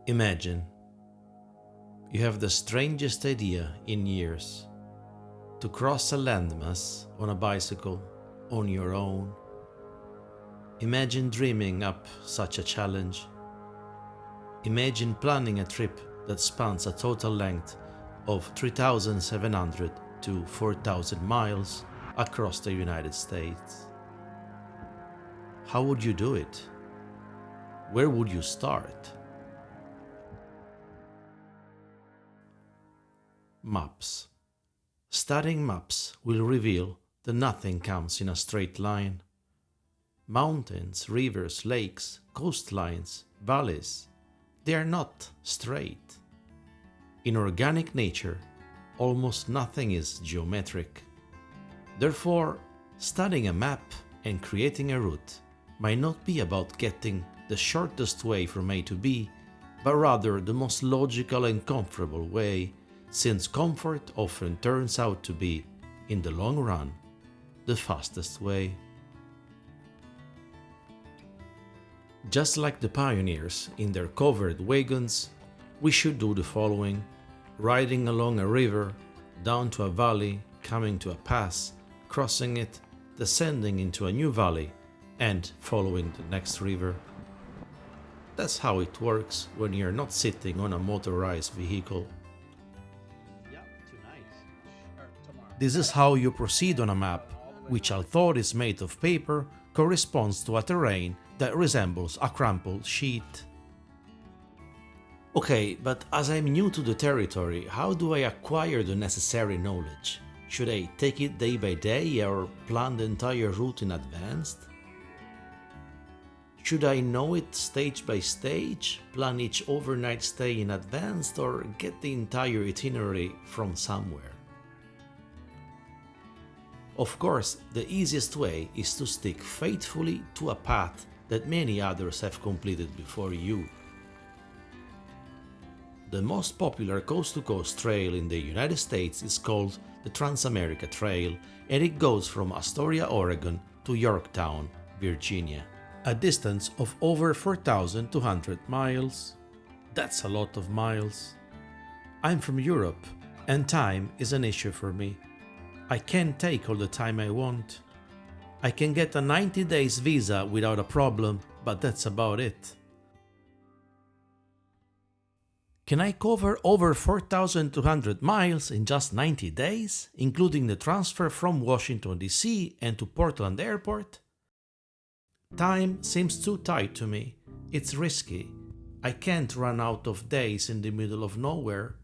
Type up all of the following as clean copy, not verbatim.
Imagine you have the strangest idea in years to cross a landmass on a bicycle on your own. Imagine dreaming up such a challenge. Imagine planning a trip that spans a total length of 3,700 to 4,000 miles across the United States. How would you do it? Where would you start? Maps. Studying maps will reveal that nothing comes in a straight line. Mountains, rivers, lakes, coastlines, valleys, they are not straight. In organic nature, almost nothing is geometric. Therefore, studying a map and creating a route might not be about getting the shortest way from A to B, but rather the most logical and comfortable way, since comfort often turns out to be, in the long run, the fastest way. Just like the pioneers in their covered wagons, we should do the following: riding along a river, down to a valley, coming to a pass, crossing it, descending into a new valley, and following the next river. That's how it works when you're not sitting on a motorized vehicle. This is how you proceed on a map, which although is made of paper, corresponds to a terrain that resembles a crumpled sheet. Okay, but as I'm new to the territory, how do I acquire the necessary knowledge? Should I take it day by day or plan the entire route in advance? Should I know it stage by stage, plan each overnight stay in advance, or get the entire itinerary from somewhere? Of course, the easiest way is to stick faithfully to a path that many others have completed before you. The most popular coast-to-coast trail in the United States is called the TransAmerica Trail, and it goes from Astoria, Oregon to Yorktown, Virginia, a distance of over 4,200 miles. That's a lot of miles. I'm from Europe, and time is an issue for me. I can't take all the time I want. I can get a 90 days visa without a problem, but that's about it. Can I cover over 4,200 miles in just 90 days, including the transfer from Washington, D.C. and to Portland Airport? Time seems too tight to me. It's risky. I can't run out of days in the middle of nowhere.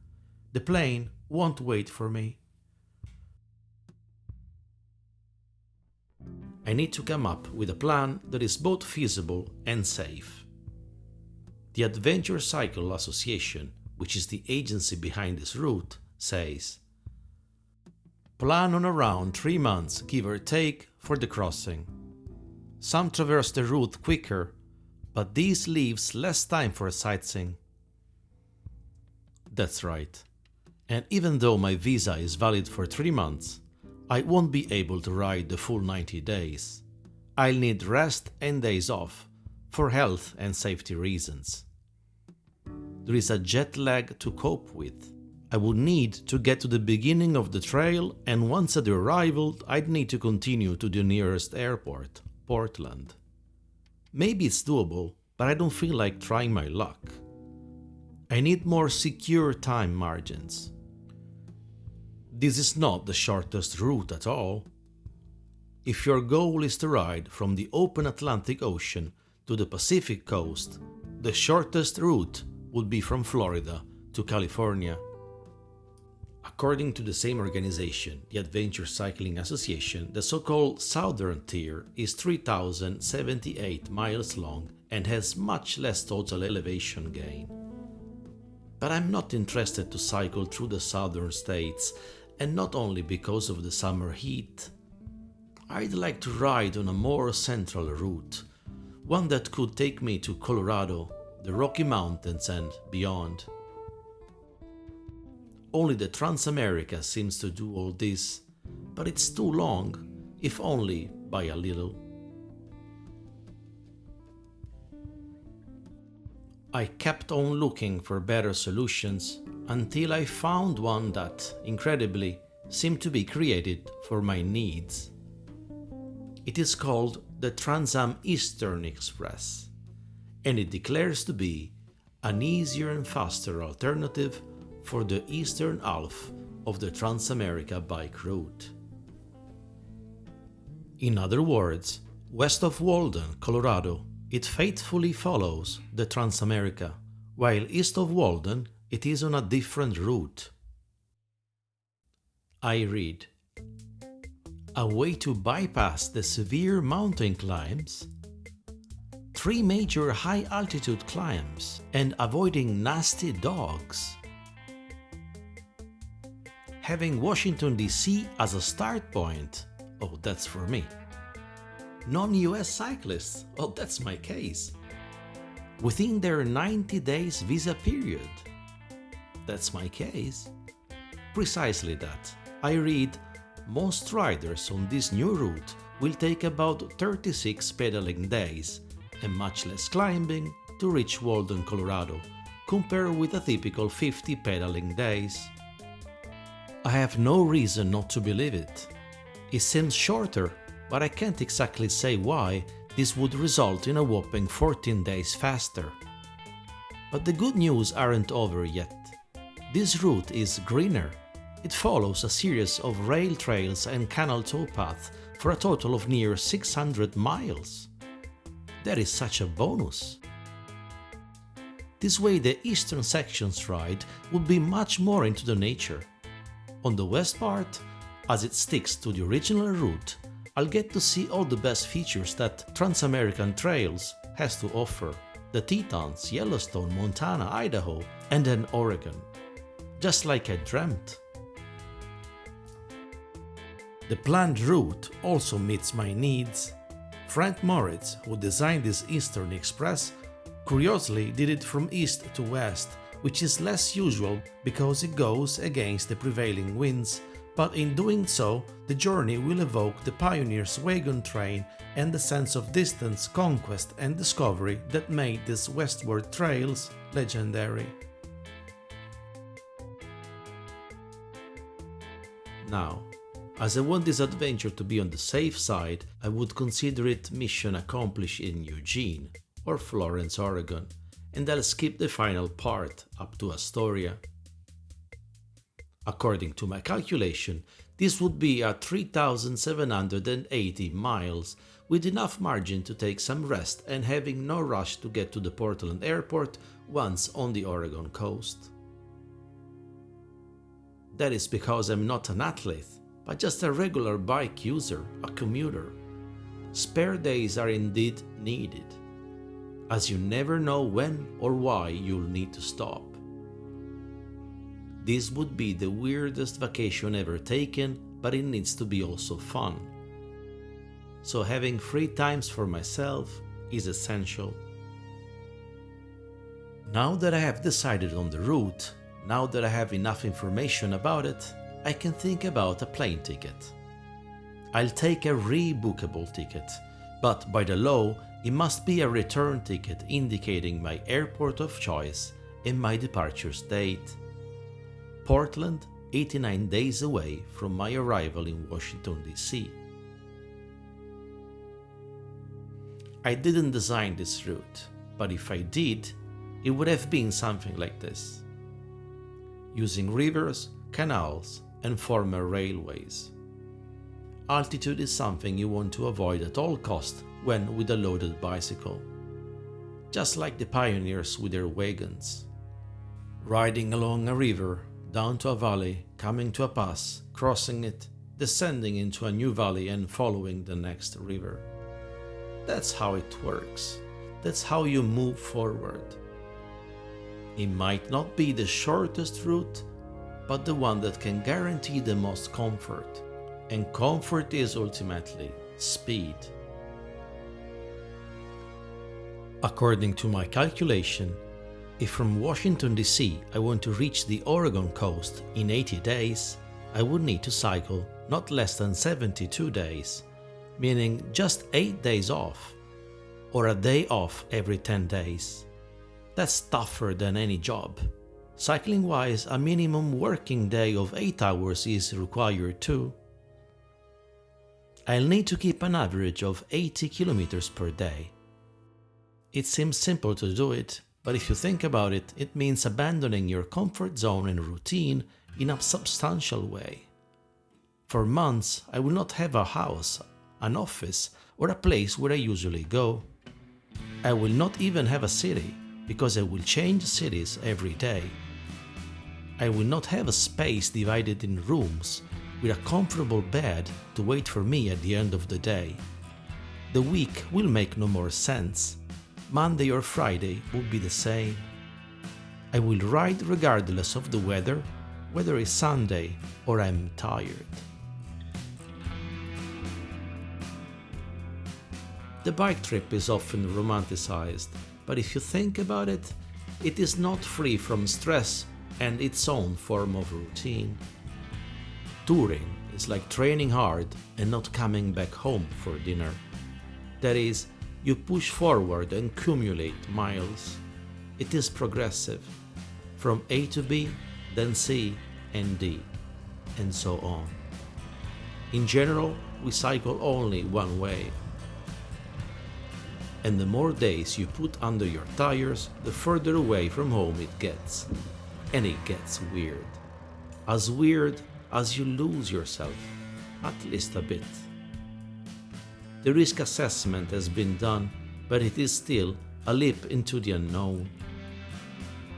The plane won't wait for me. I need to come up with a plan that is both feasible and safe. The Adventure Cycle Association, which is the agency behind this route, says, plan on around 3 months, give or take, for the crossing. Some traverse the route quicker, but this leaves less time for sightseeing. That's right. And even though my visa is valid for 3 months, I won't be able to ride the full 90 days. I'll need rest and days off, for health and safety reasons. There is a jet lag to cope with. I would need to get to the beginning of the trail, and once at the arrival, I'd need to continue to the nearest airport, Portland. Maybe it's doable, but I don't feel like trying my luck. I need more secure time margins. This is not the shortest route at all. If your goal is to ride from the open Atlantic Ocean to the Pacific coast, the shortest route would be from Florida to California. According to the same organization, the Adventure Cycling Association, the so-called Southern Tier is 3,078 miles long and has much less total elevation gain. But I'm not interested to cycle through the southern states, and not only because of the summer heat. I'd like to ride on a more central route, one that could take me to Colorado, the Rocky Mountains and beyond. Only the Transamerica seems to do all this, but it's too long, if only by a little. I kept on looking for better solutions until I found one that, incredibly, seemed to be created for my needs. It is called the Transamerica Eastern Express, and it declares to be an easier and faster alternative for the eastern half of the TransAmerica Bike Route. In other words, west of Walden, Colorado, it faithfully follows the Transamerica, while east of Walden it is on a different route. I read, a way to bypass the severe mountain climbs, 3 major high-altitude climbs, and avoiding nasty dogs. Having Washington, D.C. as a start point, oh, that's for me. Non-US cyclists, oh, that's my case. Within their 90 days visa period, that's my case. Precisely that. I read, most riders on this new route will take about 36 pedaling days and much less climbing to reach Walden, Colorado, compared with a typical 50 pedaling days. I have no reason not to believe it. It seems shorter, but I can't exactly say why this would result in a whopping 14 days faster. But the good news aren't over yet. This route is greener. It follows a series of rail trails and canal towpaths for a total of near 600 miles. That is such a bonus. This way the eastern section's ride would be much more into the nature. On the west part, as it sticks to the original route, I'll get to see all the best features that TransAmerica Trails has to offer, the Tetons, Yellowstone, Montana, Idaho, and then Oregon. Just like I dreamt. The planned route also meets my needs. Frank Moritz, who designed this Eastern Express, curiously did it from east to west, which is less usual because it goes against the prevailing winds, but in doing so, the journey will evoke the pioneer's wagon train and the sense of distance, conquest and discovery that made these westward trails legendary. Now, as I want this adventure to be on the safe side, I would consider it mission accomplished in Eugene or Florence, Oregon, and I'll skip the final part up to Astoria. According to my calculation, this would be at 3,780 miles, with enough margin to take some rest and having no rush to get to the Portland airport once on the Oregon coast. That is because I'm not an athlete, but just a regular bike user, a commuter. Spare days are indeed needed, as you never know when or why you'll need to stop. This would be the weirdest vacation ever taken, but it needs to be also fun. So having free times for myself is essential. Now that I have decided on the route, now that I have enough information about it, I can think about a plane ticket. I'll take a rebookable ticket, but by the law, it must be a return ticket indicating my airport of choice and my departure's date. Portland, 89 days away from my arrival in Washington, D.C. I didn't design this route, but if I did, it would have been something like this. Using rivers, canals, and former railways. Altitude is something you want to avoid at all costs when with a loaded bicycle. Just like the pioneers with their wagons. Riding along a river, down to a valley, coming to a pass, crossing it, descending into a new valley and following the next river. That's how it works. That's how you move forward. It might not be the shortest route, but the one that can guarantee the most comfort. And comfort is ultimately speed. According to my calculation, if from Washington DC I want to reach the Oregon coast in 80 days, I would need to cycle not less than 72 days, meaning just 8 days off, or a day off every 10 days. That's tougher than any job. Cycling-wise, a minimum working day of 8 hours is required too. I'll need to keep an average of 80 kilometers per day. It seems simple to do it, but if you think about it, it means abandoning your comfort zone and routine in a substantial way. For months, I will not have a house, an office, or a place where I usually go. I will not even have a city, because I will change cities every day. I will not have a space divided in rooms, with a comfortable bed to wait for me at the end of the day. The week will make no more sense. Monday or Friday will be the same. I will ride regardless of the weather, whether it's Sunday or I'm tired. The bike trip is often romanticized, but if you think about it, it is not free from stress and its own form of routine. Touring is like training hard and not coming back home for dinner. That is, you push forward and accumulate miles. It is progressive, from A to B, then C and D, and so on. In general, we cycle only one way. And the more days you put under your tires, the further away from home it gets. And it gets weird. As weird as you lose yourself, at least a bit. The risk assessment has been done, but it is still a leap into the unknown.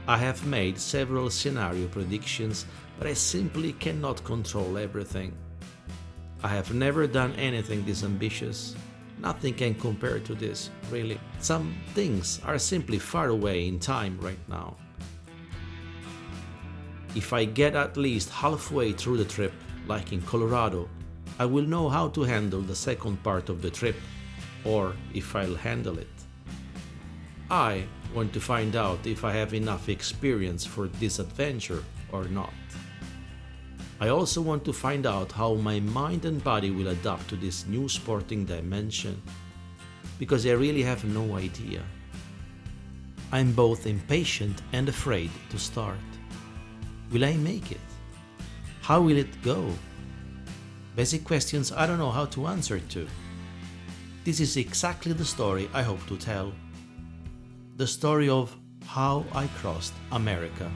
I have made several scenario predictions, but I simply cannot control everything. I have never done anything this ambitious. Nothing can compare to this, really. Some things are simply far away in time right now. If I get at least halfway through the trip, like in Colorado, I will know how to handle the second part of the trip, or if I'll handle it. I want to find out if I have enough experience for this adventure or not. I also want to find out how my mind and body will adapt to this new sporting dimension, because I really have no idea. I'm both impatient and afraid to start. Will I make it? How will it go? Basic questions I don't know how to answer to. This is exactly the story I hope to tell. The story of how I crossed America.